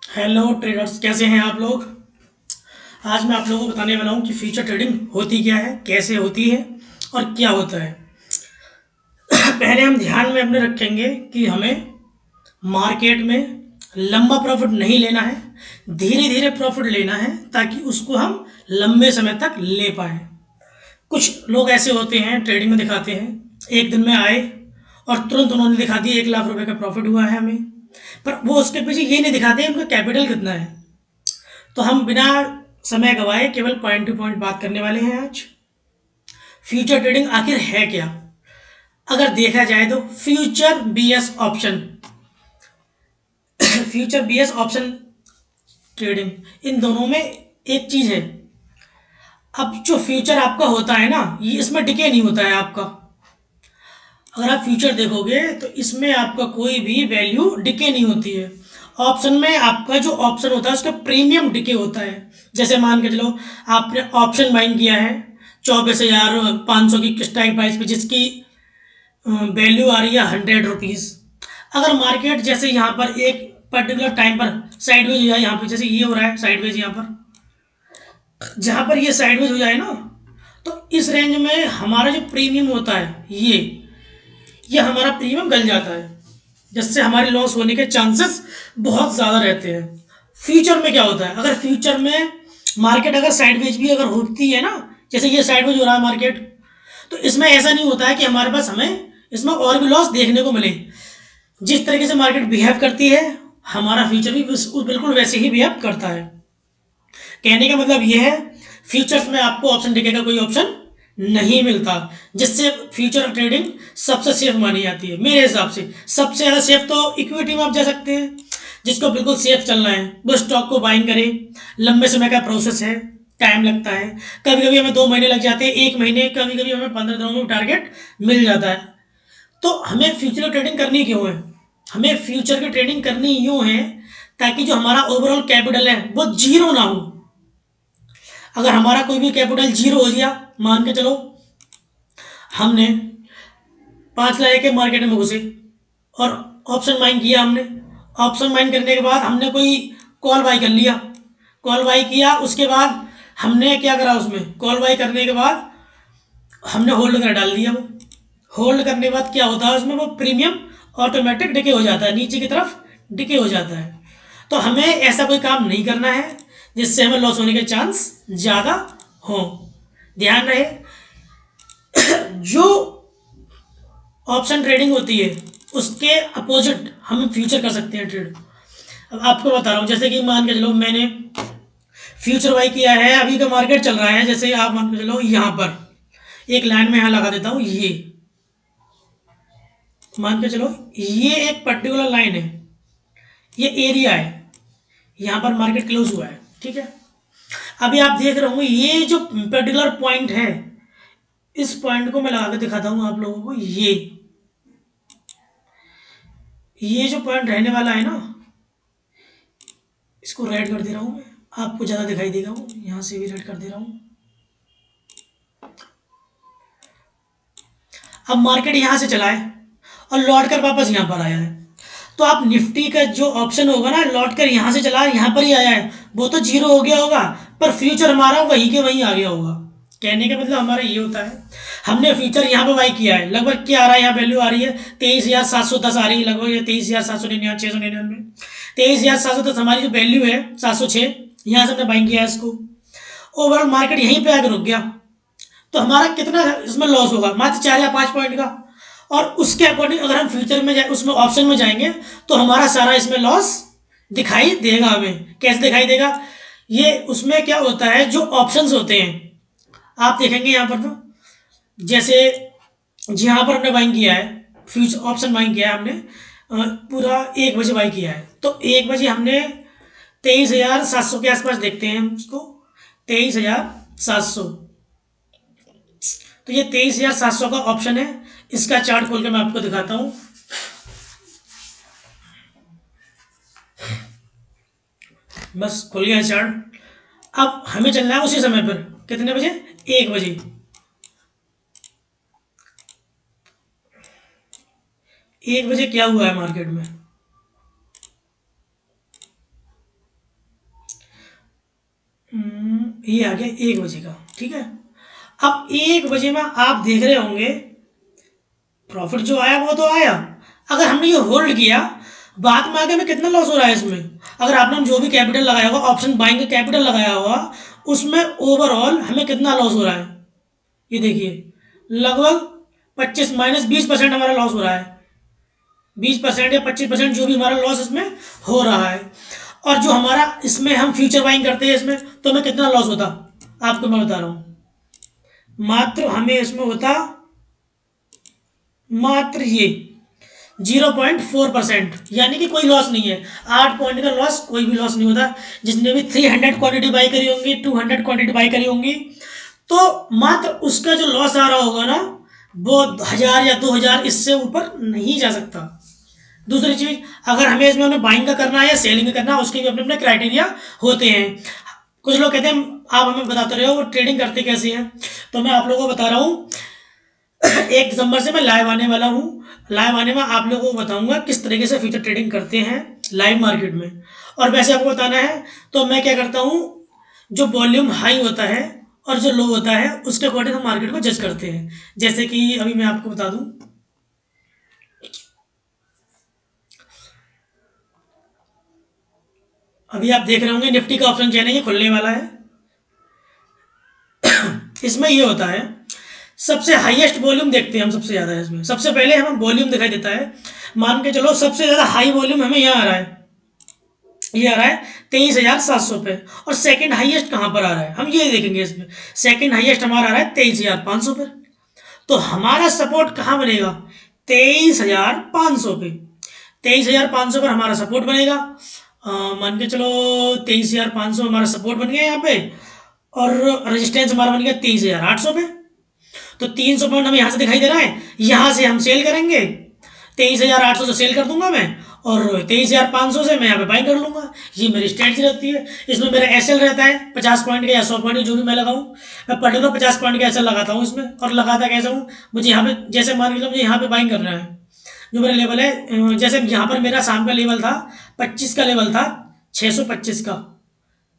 Hello traders, कैसे हैं आप लोग। आज मैं आप लोगों को बताने वाला हूँ कि फ्यूचर ट्रेडिंग होती क्या है, कैसे होती है और क्या होता है। पहले हम ध्यान में अपने रखेंगे कि हमें मार्केट में लंबा प्रॉफिट नहीं लेना है, धीरे धीरे प्रॉफिट लेना है ताकि उसको हम लंबे समय तक ले पाएँ। कुछ लोग ऐसे होते हैं, ट्रेडिंग में दिखाते हैं, एक दिन में आए और तुरंत उन्होंने दिखा दिया 1 लाख रुपए का प्रॉफिट हुआ है हमें, पर वो उसके पीछे ये नहीं दिखाते उनका कैपिटल कितना है। तो हम बिना समय गवाए केवल पॉइंट टू पॉइंट बात करने वाले हैं आज। फ्यूचर ट्रेडिंग आखिर है क्या। अगर देखा जाए तो future VS option future VS option trading, इन दोनों में एक चीज है। अब जो फ्यूचर आपका होता है ना, ये इसमें डिके नहीं होता है आपका। अगर आप फ्यूचर देखोगे तो इसमें आपका कोई भी वैल्यू डिके नहीं होती है। ऑप्शन में आपका जो ऑप्शन होता है उसका प्रीमियम डिके होता है। जैसे मान के चलो, आपने ऑप्शन बाइंग किया है 24,500 की स्ट्राइक प्राइस पे, जिसकी वैल्यू आ रही है 100 रुपीज़। अगर मार्केट जैसे यहाँ पर एक पर्टिकुलर टाइम पर साइडवेज हो जाए, यहाँ पे जैसे ये हो रहा है साइडवेज, यहाँ पर जहाँ पर ये साइडवेज हो जाए ना, तो इस रेंज में हमारा जो प्रीमियम होता है ये हमारा प्रीमियम गल जाता है, जिससे हमारे लॉस होने के चांसेस बहुत ज़्यादा रहते हैं। फ्यूचर में क्या होता है, अगर फ्यूचर में मार्केट अगर साइडवेज भी अगर होती है ना, जैसे ये साइडवेज हो रहा है मार्केट, तो इसमें ऐसा नहीं होता है कि हमारे पास हमें इसमें और भी लॉस देखने को मिले। जिस तरीके से मार्केट बिहेव करती है, हमारा फ्यूचर भी बिल्कुल वैसे ही बिहेव करता है। कहने का मतलब ये है, फ्यूचर्स में आपको ऑप्शन डिके का कोई ऑप्शन नहीं मिलता, जिससे फ्यूचर ट्रेडिंग सबसे सेफ मानी जाती है। मेरे हिसाब से सबसे ज़्यादा सेफ तो इक्विटी में आप जा सकते हैं, जिसको बिल्कुल सेफ चलना है वो स्टॉक को बाइंग करें। लंबे समय का प्रोसेस है, टाइम लगता है, कभी कभी हमें 2 महीने लग जाते हैं, 1 महीने, कभी कभी हमें 15 दिनों में टारगेट मिल जाता है। तो हमें फ्यूचर ट्रेडिंग करनी क्यों है, हमें फ्यूचर की ट्रेडिंग करनी यूँ है ताकि जो हमारा ओवरऑल कैपिटल है वो जीरो ना हो। अगर हमारा कोई भी कैपिटल जीरो हो गया, मान के चलो हमने 5 लाख के मार्केट में घुसे और ऑप्शन बाइंग किया हमने। ऑप्शन बाइंग करने के बाद हमने कोई कॉल बाई कर लिया, कॉल बाई किया, उसके बाद हमने क्या करा, उसमें कॉल बाई करने के बाद हमने होल्ड कर डाल दिया। वो होल्ड करने के बाद क्या होता है, उसमें वो प्रीमियम ऑटोमेटिक डिके हो जाता है, नीचे की तरफ डिके हो जाता है। तो हमें ऐसा कोई काम नहीं करना है जिससे हमें लॉस होने के चांस ज़्यादा हो। ध्यान रहे, जो ऑप्शन ट्रेडिंग होती है उसके अपोजिट हम फ्यूचर कर सकते हैं ट्रेड। अब आपको बता रहा हूँ, जैसे कि मान के चलो मैंने फ्यूचर बाई किया है, अभी का मार्केट चल रहा है, जैसे आप मान के चलो यहाँ पर एक लाइन में यहाँ लगा देता हूँ, ये मान के चलो ये एक पर्टिकुलर लाइन है, ये एरिया है, यहाँ पर मार्केट क्लोज हुआ है, ठीक है। अभी आप देख रहे होंगे ये जो पर्टिकुलर पॉइंट है, इस पॉइंट को मैं लगा के दिखाता हूँ आप लोगों को। ये जो पॉइंट रहने वाला है ना, इसको रेड कर दे रहा हूँ मैं, आपको ज़्यादा दिखाई देगा, वो यहाँ से भी रेड कर दे रहा हूँ। अब मार्केट यहाँ से चला है और लौट कर वापस यहाँ पर आया है, तो आप निफ्टी का जो ऑप्शन होगा ना, लौट कर यहाँ से चला यहाँ पर ही आया है, वो तो जीरो हो गया होगा, पर फ्यूचर हमारा वहीं के वहीं आ गया होगा। कहने का मतलब हमारा ये होता है, हमने फ्यूचर यहाँ पर बाई किया है, लगभग क्या आ रहा है, यहाँ वैल्यू आ रही है 23,710 आ रही है, लगभग 23,799, 699, 23,710 हमारी जो वैल्यू है, 706, यहाँ से हमने बाइंग किया है इसको। ओवरऑल मार्केट यहीं पे आकर रुक गया, तो हमारा कितना इसमें लॉस होगा, मात्र 4 या 5 पॉइंट का। और उसके अकॉर्डिंग अगर हम फ्यूचर में जाए, उसमें ऑप्शन में जाएंगे, तो हमारा सारा इसमें लॉस दिखाई देगा। हमें कैसे दिखाई देगा, ये उसमें क्या होता है, जो ऑप्शंस होते हैं आप देखेंगे यहाँ पर, तो जैसे जहाँ पर हमने बाइंग किया है, फ्यूचर ऑप्शन बाइंग किया है हमने, पूरा 1 बजे बाई किया है, तो 1 बजे हमने 23,700 के आसपास देखते हैं हम उसको, 23,700। तो ये 23,700 का ऑप्शन है, इसका चार्ट खोल के मैं आपको दिखाता हूँ। बस खुल गया चार्ट। अब हमें चलना है उसी समय पर, कितने बजे, 1 बजे। 1 बजे क्या हुआ है मार्केट में, ये आ गया 1 बजे का, ठीक है। अब 1 बजे में आप देख रहे होंगे प्रॉफिट जो आया वो तो आया। अगर हमने ये होल्ड किया, बाद में आगे हमें कितना लॉस हो रहा है इसमें, अगर आपने जो भी कैपिटल लगाया होगा, ऑप्शन बाइंग का कैपिटल लगाया होगा, उसमें ओवरऑल हमें कितना लॉस हो रहा है, ये देखिए लगभग 25 - 20% हमारा लॉस हो रहा है। 20% या 25% जो भी हमारा लॉस इसमें हो रहा है। और जो हमारा इसमें हम फ्यूचर बाइंग करते हैं इसमें, तो हमें कितना लॉस होता, आपको मैं बता रहा हूँ। मात्र हमें इसमें होता मात्र ये 0.4%, यानी कि कोई लॉस नहीं है। 8 पॉइंट का लॉस, कोई भी लॉस नहीं होता। जिसने भी 300 क्वांटिटी बाई करी होंगी, 200 क्वांटिटी बाई करी होंगी, तो मात्र उसका जो लॉस आ रहा होगा ना, वो 1000 या 2000 इससे ऊपर नहीं जा सकता। दूसरी चीज, अगर हमें इसमें हमें बाइंग का करना है या सेलिंग का करना है, उसके भी अपने अपने क्राइटेरिया होते हैं। कुछ लोग कहते हैं आप हमें बताते रहे हो वो ट्रेडिंग करते कैसे हैं, तो मैं आप लोगों को बता रहा हूँ। 1 दिसंबर से मैं लाइव आने वाला हूँ। लाइव आने में आप लोगों को बताऊंगा किस तरीके से फ्यूचर ट्रेडिंग करते हैं लाइव मार्केट में। और वैसे आपको बताना है तो मैं क्या करता हूँ, जो वॉल्यूम हाई होता है और जो लो होता है उसके अकॉर्डिंग हम मार्केट को जज करते हैं। जैसे कि अभी मैं आपको बता दूं, अभी आप देख रहे होंगे निफ्टी का ऑप्शन चेन है, ये खुलने वाला है। इसमें ये होता है, सबसे हाईएस्ट वॉल्यूम देखते हैं हम, सबसे ज़्यादा है इसमें। सबसे पहले हमें वॉल्यूम दिखाई देता है, मान के चलो सबसे ज़्यादा हाई वॉल्यूम हमें यहाँ आ रहा है, ये आ रहा है 23,700 पे। और सेकंड हाईएस्ट कहाँ पर आ रहा है, हम ये देखेंगे इसमें। सेकंड हाईएस्ट हमारा आ रहा है 23,500 पे। तो हमारा सपोर्ट कहाँ बनेगा, 23,500 पे। 23,500 पर हमारा सपोर्ट बनेगा। मान के चलो 23,500 हमारा सपोर्ट बन गया यहाँ पे, और रेजिस्टेंस हमारा बन गया 23,800 पे। तो 300 पॉइंट हमें यहाँ से दिखाई दे रहा है, यहाँ से हम सेल करेंगे। 23,800 से सेल कर दूंगा मैं, और 23,500 से मैं यहाँ पे बाई कर लूंगा। ये मेरी स्ट्रेटजी रहती है। इसमें मेरा एसएल रहता है 50 पॉइंट का या 100 पॉइंट जो भी मैं लगाऊं। मैं पर्टिकुलर 50 पॉइंट का एसएल लगाता हूँ इसमें। और लगाता कैसे हूँ, मुझे यहाँ पे जैसे मान के चलो मुझे यहाँ पे बाइंग करना है, जो मेरा लेवल है, जैसे यहाँ पर मेरा शाम का लेवल था 25 का, लेवल था 625 का,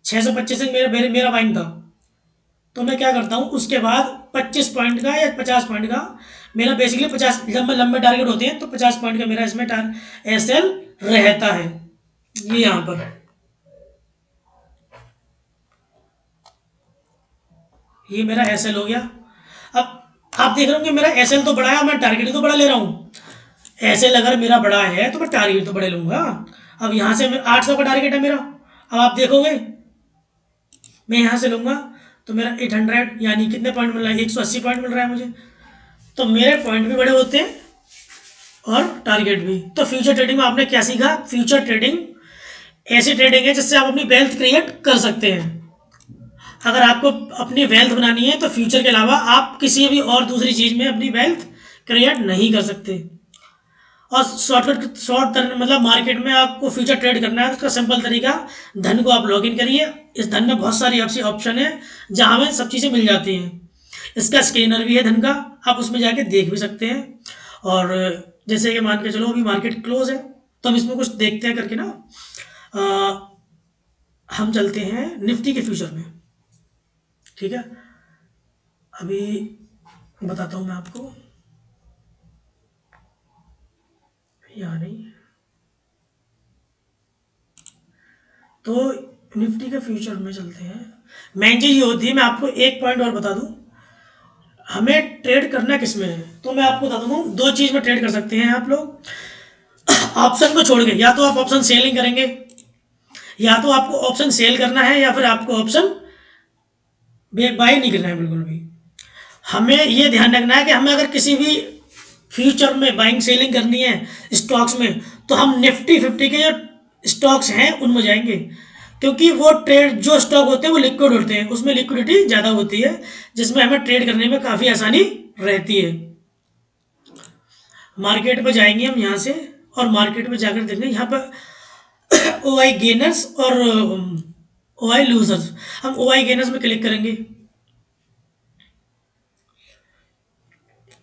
625 से मेरा बाइंग था। तो मैं क्या करता हूँ, उसके बाद 25 पॉइंट का या 50 पॉइंट का मेरा बेसिकली 50 लंबे लंबे टारगेट होते हैं, तो 50 पॉइंट का मेरा इसमें एसएल रहता है। ये यहाँ पर ये मेरा एसएल हो गया। अब आप देख रहे होंगे मेरा एसएल तो बड़ा है, मैं टारगेट तो बड़ा ले रहा हूँ। एसएल अगर मेरा बड़ा है तो मैं टारगेट तो बड़े लूंगा। अब यहाँ से 800 का टारगेट है मेरा। अब आप देखोगे मैं यहाँ से लूंगा तो मेरा 800 यानी कितने पॉइंट मिल रहा है, 180 पॉइंट मिल रहा है मुझे। तो मेरे पॉइंट भी बड़े होते हैं और टारगेट भी। तो फ्यूचर ट्रेडिंग में आपने क्या सीखा, फ्यूचर ट्रेडिंग ऐसी ट्रेडिंग है जिससे आप अपनी वेल्थ क्रिएट कर सकते हैं। अगर आपको अपनी वेल्थ बनानी है तो फ्यूचर के अलावा आप किसी भी और दूसरी चीज में अपनी वेल्थ क्रिएट नहीं कर सकते। और शॉर्ट मतलब मार्केट में आपको फ्यूचर ट्रेड करना है तो उसका सिंपल तरीका, धन को आप लॉग इन करिए। इस धन में बहुत सारी आपसी ऑप्शन है जहां में सब चीज़ें मिल जाती हैं। इसका स्कैनर भी है धन का, आप उसमें जाके देख भी सकते हैं। और जैसे कि मान के चलो अभी मार्केट क्लोज है तो हम इसमें कुछ देखते हैं करके ना। हम चलते हैं निफ्टी के फ्यूचर में, ठीक है। अभी बताता हूँ मैं आपको, यहाँ नहीं। तो निफ्टी के फ्यूचर में चलते हैं। मेन चीज़ ये होती है, मैं आपको एक पॉइंट और बता दूं, हमें ट्रेड करना किस में है। तो मैं आपको बता दूंगा 2 चीज़ में ट्रेड कर सकते हैं आप लोग। ऑप्शन को छोड़ के, या तो आप ऑप्शन सेलिंग करेंगे, या तो आपको ऑप्शन सेल करना है, या फिर आपको ऑप्शन बाई नहीं करना है बिल्कुल भी। हमें ये ध्यान रखना है कि हमें अगर किसी भी फ्यूचर में बाइंग सेलिंग करनी है स्टॉक्स में, तो हम निफ्टी 50 के जो स्टॉक्स हैं उनमें जाएंगे। क्योंकि वो ट्रेड जो स्टॉक होते हैं वो लिक्विड होते हैं, उसमें लिक्विडिटी ज़्यादा होती है, जिसमें हमें ट्रेड करने में काफ़ी आसानी रहती है। मार्केट पर जाएंगे हम यहाँ से, और मार्केट में जाकर देखेंगे यहाँ पर ओ आई गेनर्स और ओ आई लूजर्स। हम ओ आई गेनर्स में क्लिक करेंगे।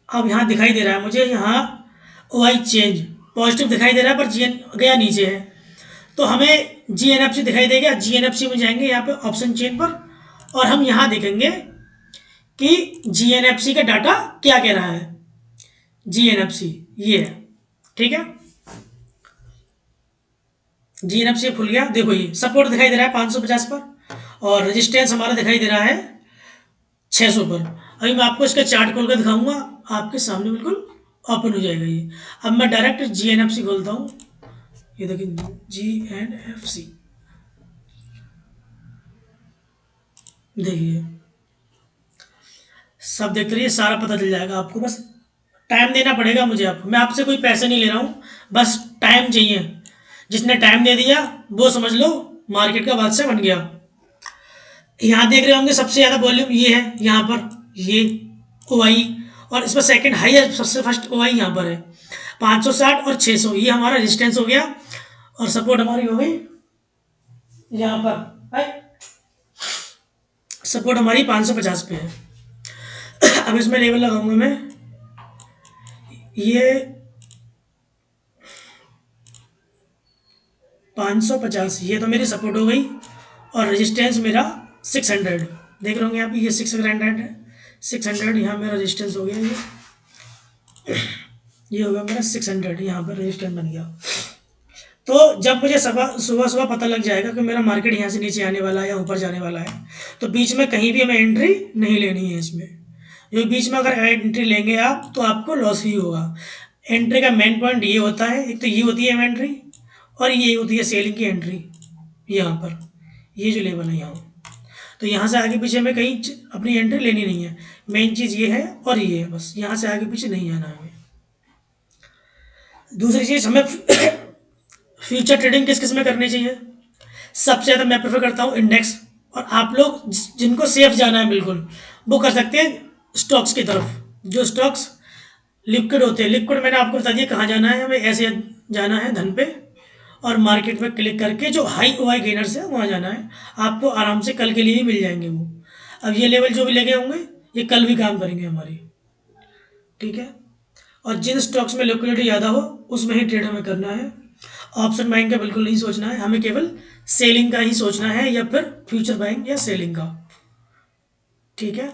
अब यहाँ दिखाई दे रहा है मुझे, यहाँ ओ आई चेंज पॉजिटिव दिखाई दे रहा है, पर जी गया नीचे है। तो हमें जीएनएफसी दिखाई देगा। जीएनएफसी में जाएंगे यहाँ पे ऑप्शन चेन पर, और हम यहाँ देखेंगे कि जीएनएफसी का डाटा क्या कह रहा है। जीएनएफसी ये है, ठीक है। जीएनएफसी खुल गया, देखो ये सपोर्ट दिखाई दे रहा है 550 पर, और रेजिस्टेंस हमारा दिखाई दे रहा है 600 पर। अभी मैं आपको इसका चार्ट खोल कर दिखाऊंगा, आपके सामने बिल्कुल ओपन हो जाएगा ये। अब मैं डायरेक्ट जीएनएफसी खोलता हूँ, ये देखिए जीएनएफसी, देखिए सब देखते रहिए, सारा पता चल जाएगा आपको। बस टाइम देना पड़ेगा मुझे, आपको मैं आपसे कोई पैसे नहीं ले रहा हूँ, बस टाइम चाहिए। जिसने टाइम दे दिया वो समझ लो मार्केट का बादशाह बन गया। यहाँ देख रहे होंगे सबसे ज़्यादा वॉल्यूम ये है, यहाँ पर ये ओआई, और इसमें सेकंड हाई है, सबसे फर्स्ट ओआई यहाँ पर है 560 और 600, ये हमारा रेजिस्टेंस हो गया, और सपोर्ट हमारी हो गई यहाँ पर है, सपोर्ट हमारी 550 पे है। अब इसमें लेवल लगाऊंगा मैं, ये 550, ये तो मेरी सपोर्ट हो गई, और रेजिस्टेंस मेरा 600, देख रहे होंगे आप, ये 600 है, 600 यहाँ मेरा रेजिस्टेंस हो गया, ये हो गया मेरा 600, यहाँ पर रेजिस्टेंस बन गया। तो जब मुझे सुबह सुबह पता लग जाएगा कि मेरा मार्केट यहाँ से नीचे आने वाला है या ऊपर जाने वाला है, तो बीच में कहीं भी हमें एंट्री नहीं लेनी है इसमें, क्योंकि बीच में अगर एंट्री लेंगे आप तो आपको लॉस ही होगा। एंट्री का मेन पॉइंट ये होता है, एक तो ये होती है एंट्री, और ये होती है सेलिंग की एंट्री। यहाँ पर ये जो लेवल है यहाँ, तो यहाँ से आगे पीछे हमें कहीं अपनी एंट्री लेनी नहीं है, मेन चीज़ ये है और ये है, बस यहाँ से आगे पीछे नहीं आना है हमें। दूसरी चीज़, हमें फ्यूचर ट्रेडिंग किस किस में करनी चाहिए। सबसे ज़्यादा मैं प्रेफर करता हूँ इंडेक्स, और आप लोग जिनको सेफ जाना है बिल्कुल वो कर सकते हैं स्टॉक्स की तरफ। जो स्टॉक्स लिक्विड होते हैं, लिक्विड मैंने आपको बता दिया कहाँ जाना है, हमें ऐसे जाना है धन पे, और मार्केट में क्लिक करके जो हाई ओआई गेनर्स है वहाँ जाना है, आपको आराम से कल के लिए ही मिल जाएंगे वो। अब ये लेवल जो भी लगे होंगे ये कल भी काम करेंगे हमारी, ठीक है। और जिन स्टॉक्स में लिक्विडिटी ज़्यादा हो उसमें ही ट्रेड हमें करना है। ऑप्शन बाइंग का बिल्कुल नहीं सोचना है, हमें केवल सेलिंग का ही सोचना है, या फिर फ्यूचर बाइंग या सेलिंग का, ठीक है।